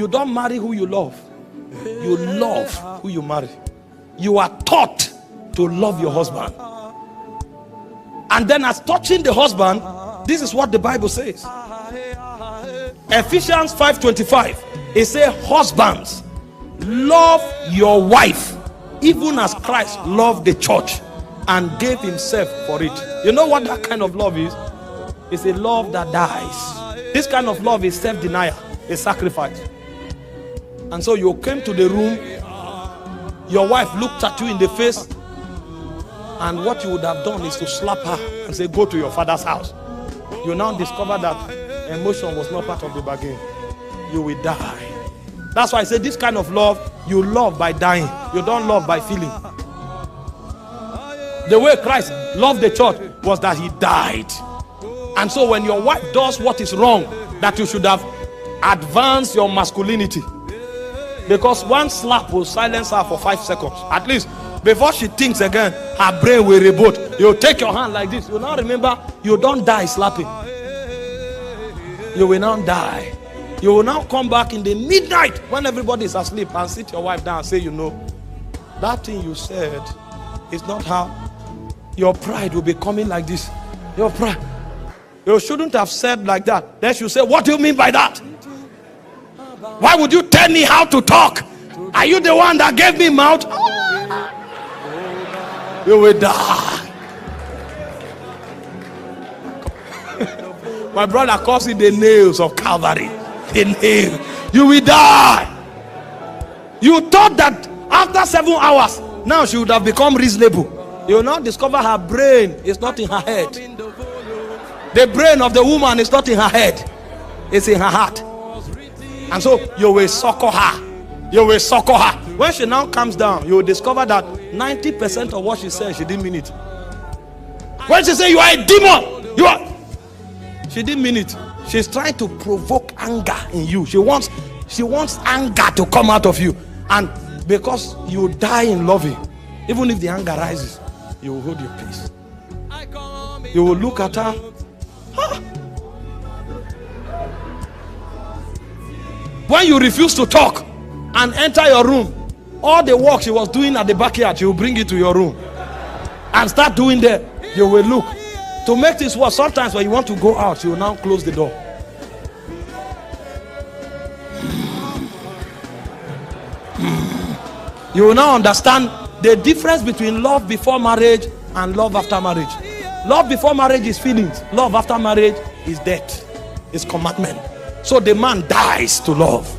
You don't marry who you love. You love who you marry. You are taught to love your husband. And then as touching the husband, this is what the Bible says. Ephesians 5:25. It says, husbands, love your wife, even as Christ loved the church and gave himself for it. You know what that kind of love is? It's a love that dies. This kind of love is self-denial, a sacrifice. And so you came to the room, your wife looked at you in the face, and what you would have done is to slap her and say, go to your father's house. You now discover that emotion was not part of the bargain. You will die. That's why I say this kind of love, you love by dying. You don't love by feeling. The way Christ loved the church was that he died. And so when your wife does what is wrong, that you should have advanced your masculinity. Because one slap will silence her for 5 seconds. At least before she thinks again, her brain will reboot. You take your hand like this. You now remember, you don't die slapping. You will not die. You will now come back in the midnight when everybody is asleep and sit your wife down and say, you know, that thing you said is not how. Your pride will be coming like this. Your pride. You shouldn't have said like that. Then you say, what do you mean by that? Why would you tell me how to talk? Are you the one that gave me mouth? You will die. My brother calls it the nails of Calvary. The nail. You will die. You thought that after 7 hours, now she would have become reasonable. You will now discover her brain is not in her head. The brain of the woman is not in her head. It's in her heart. And so you will succor her. You will succor her. When she now comes down, you will discover that 90% of what she said, she didn't mean it. When she said you are a demon, she didn't mean it. She's trying to provoke anger in you. She wants anger to come out of you. And because you die in loving, even if the anger rises, you will hold your peace. You will look at her. Huh? When you refuse to talk and enter your room, all the work she was doing at the backyard, she will bring it to your room and start doing there. You will look. To make this work, sometimes when you want to go out, you will now close the door. You will now understand the difference between love before marriage and love after marriage. Love before marriage is feelings. Love after marriage is death. It's commandment. So the man dies to love.